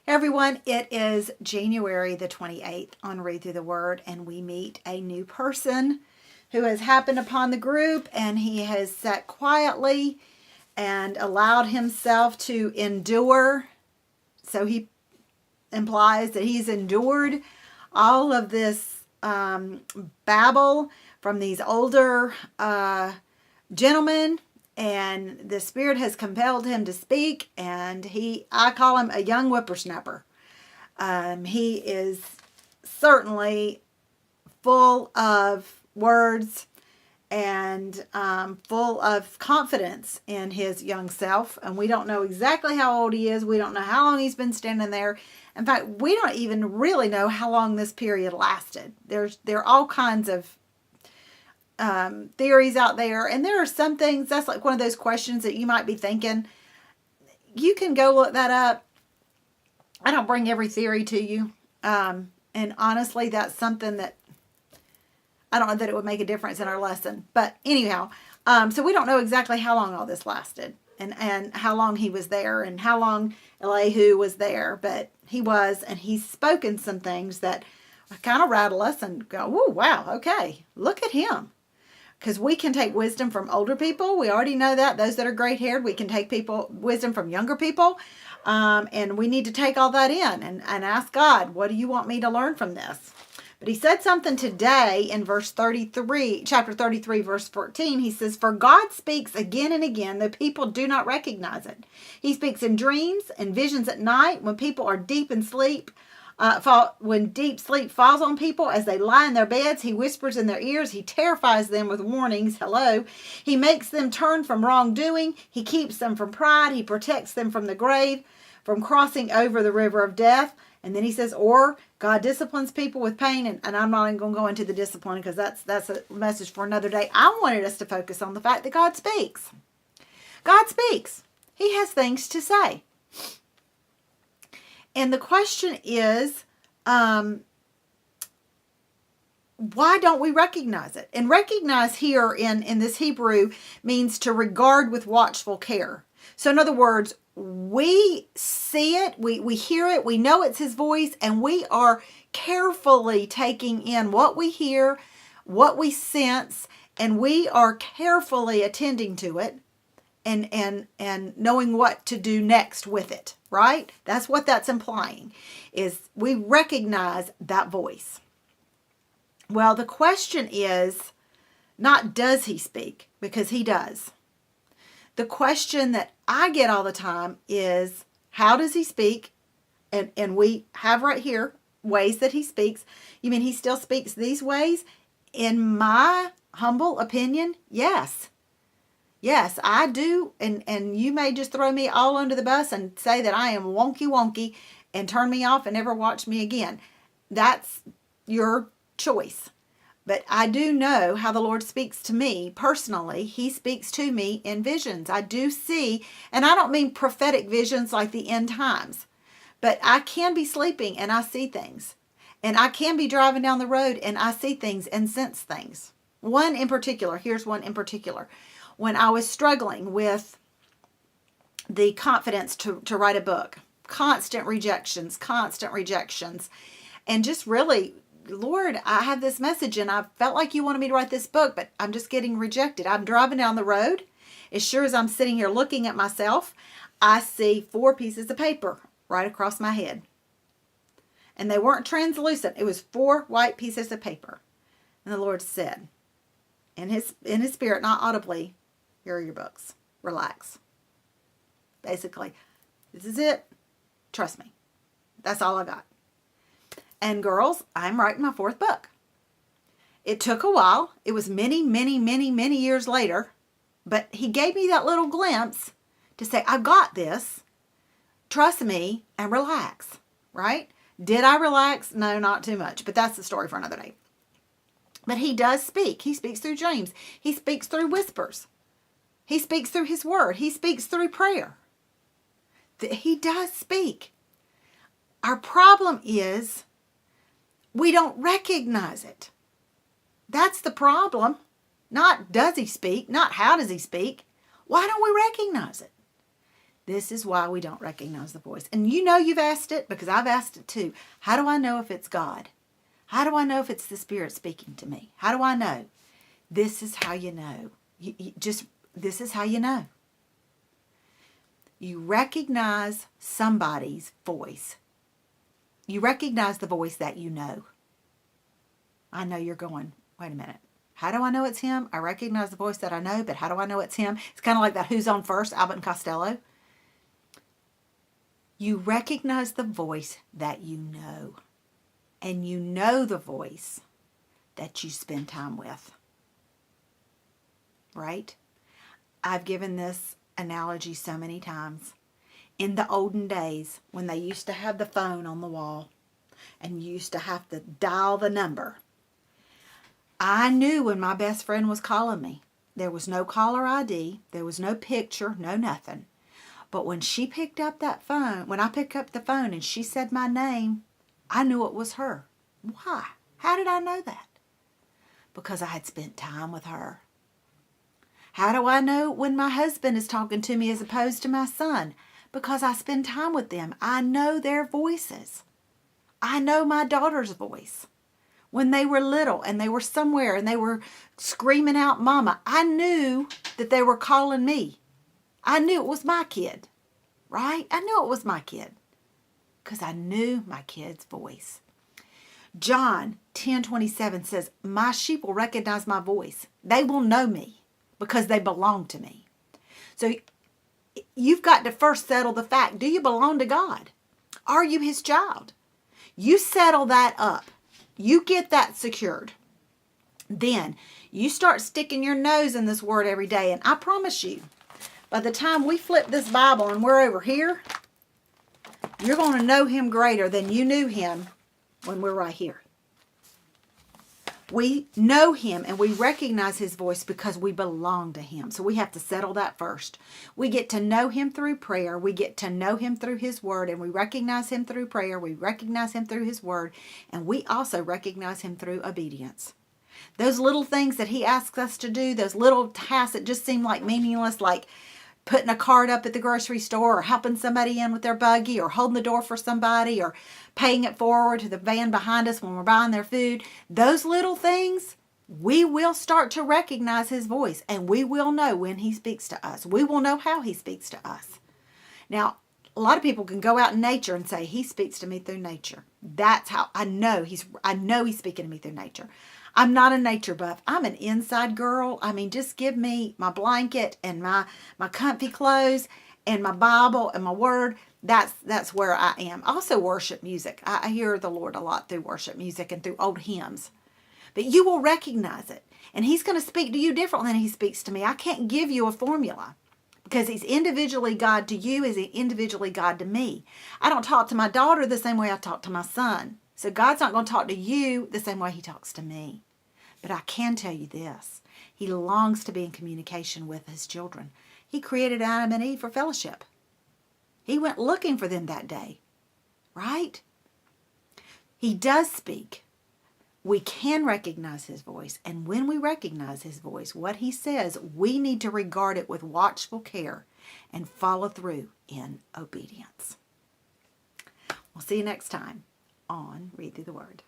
Everyone, it is January the 28th on Read Through the Word, and we meet a new person who has happened upon the group, and he has sat quietly and allowed himself to endure. So he implies that he's endured all of this babble from these older gentlemen, and the Spirit has compelled him to speak, and I call him a young whippersnapper. He is certainly full of words and full of confidence in his young self, and we don't know exactly how old he is. We don't know how long he's been standing there. In fact, we don't even really know how long this period lasted. There are all kinds of theories out there, and there are some things that's like one of those questions that you might be thinking. You can go look that up. I don't bring every theory to you, and honestly, that's something that I don't know that it would make a difference in our lesson. But anyhow, so we don't know exactly how long all this lasted, and how long he was there, and how long Elihu was there, but he was, and he's spoken some things that kind of rattle us and go, "Oh, wow, okay, look at him." Because we can take wisdom from older people. We already know that. Those that are gray-haired, we can take wisdom from younger people. And we need to take all that in and ask God, what do you want me to learn from this? But he said something today in chapter 33, verse 14. He says, "For God speaks again and again, though people do not recognize it. He speaks in dreams and visions at night when people are deep in sleep. When deep sleep falls on people as they lie in their beds, he whispers in their ears. He terrifies them with warnings." Hello. "He makes them turn from wrongdoing. He keeps them from pride. He protects them from the grave, from crossing over the river of death." And then he says, or God disciplines people with pain. And I'm not even going to go into the discipline because that's a message for another day. I wanted us to focus on the fact that God speaks. God speaks. He has things to say. And the question is, why don't we recognize it? And recognize here in this Hebrew means to regard with watchful care. So in other words, we see it, we hear it, we know it's his voice, and we are carefully taking in what we hear, what we sense, and we are carefully attending to it. And knowing what to do next with it, right? That's what that's implying, is we recognize that voice. Well, the question is not does he speak, because he does. The question that I get all the time is how does he speak? And we have right here ways that he speaks. You mean he still speaks these ways? In my humble opinion, yes. Yes, I do, and you may just throw me all under the bus and say that I am wonky and turn me off and never watch me again. That's your choice. But I do know how the Lord speaks to me personally. He speaks to me in visions. I do see, and I don't mean prophetic visions like the end times, but I can be sleeping and I see things. And I can be driving down the road and I see things and sense things. Here's one in particular. When I was struggling with the confidence to write a book, constant rejections, and just really, Lord, I have this message and I felt like you wanted me to write this book, but I'm just getting rejected. I'm driving down the road. As sure as I'm sitting here looking at myself, I see 4 pieces of paper right across my head. And they weren't translucent. It was 4 white pieces of paper. And the Lord said, in his spirit, not audibly, "Here are your books. Relax." Basically, this is it. Trust me. That's all I got. And girls, I'm writing my 4th book. It took a while. It was many years later. But he gave me that little glimpse to say, "I've got this. Trust me and relax." Right? Did I relax? No, not too much. But that's the story for another day. But he does speak. He speaks through dreams. He speaks through whispers. He speaks through his word. He speaks through prayer. He does speak. Our problem is we don't recognize it. That's the problem. Not does he speak, not how does he speak. Why don't we recognize it? This is why we don't recognize the voice. And you know you've asked it, because I've asked it too. How do I know if it's God? How do I know if it's the Spirit speaking to me? How do I know? This is how you know. This is how you know. You recognize somebody's voice. You recognize the voice that you know. I know you're going, wait a minute. How do I know it's him? I recognize the voice that I know, but how do I know it's him? It's kind of like that Who's On First, Abbott and Costello. You recognize the voice that you know. And you know the voice that you spend time with. Right? I've given this analogy so many times. In the olden days, when they used to have the phone on the wall, and you used to have to dial the number, I knew when my best friend was calling me. There was no caller ID. There was no picture, no nothing. But when she picked up that phone, when I picked up the phone and she said my name, I knew it was her. Why? How did I know that? Because I had spent time with her. How do I know when my husband is talking to me as opposed to my son? Because I spend time with them. I know their voices. I know my daughter's voice. When they were little and they were somewhere and they were screaming out mama, I knew that they were calling me. I knew it was my kid, right? I knew it was my kid because I knew my kid's voice. John 10:27 says, my sheep will recognize my voice. They will know me because they belong to me. So you've got to first settle the fact, do you belong to God? Are you his child? You settle that up. You get that secured. Then you start sticking your nose in this word every day. And I promise you, by the time we flip this Bible and we're over here, you're going to know him greater than you knew him when we're right here. We know him and we recognize his voice because we belong to him. So we have to settle that first. We get to know him through prayer. We get to know him through his word, and we recognize him through prayer. We recognize him through his word, and we also recognize him through obedience. Those little things that he asks us to do, those little tasks that just seem like meaningless, like putting a card up at the grocery store or helping somebody in with their buggy or holding the door for somebody or paying it forward to the van behind us when we're buying their food. Those little things, we will start to recognize his voice, and we will know when he speaks to us. We will know how he speaks to us. Now, a lot of people can go out in nature and say, he speaks to me through nature. That's how I know he's speaking to me through nature. I'm not a nature buff. I'm an inside girl. I mean, just give me my blanket and my comfy clothes and my Bible and my word. That's where I am. Also worship music. I hear the Lord a lot through worship music and through old hymns. But you will recognize it. And he's going to speak to you differently than he speaks to me. I can't give you a formula because he's individually God to you as he's individually God to me. I don't talk to my daughter the same way I talk to my son. So God's not going to talk to you the same way he talks to me. But I can tell you this. He longs to be in communication with his children. He created Adam and Eve for fellowship. He went looking for them that day. Right? He does speak. We can recognize his voice. And when we recognize his voice, what he says, we need to regard it with watchful care and follow through in obedience. We'll see you next time on Read Through the Word.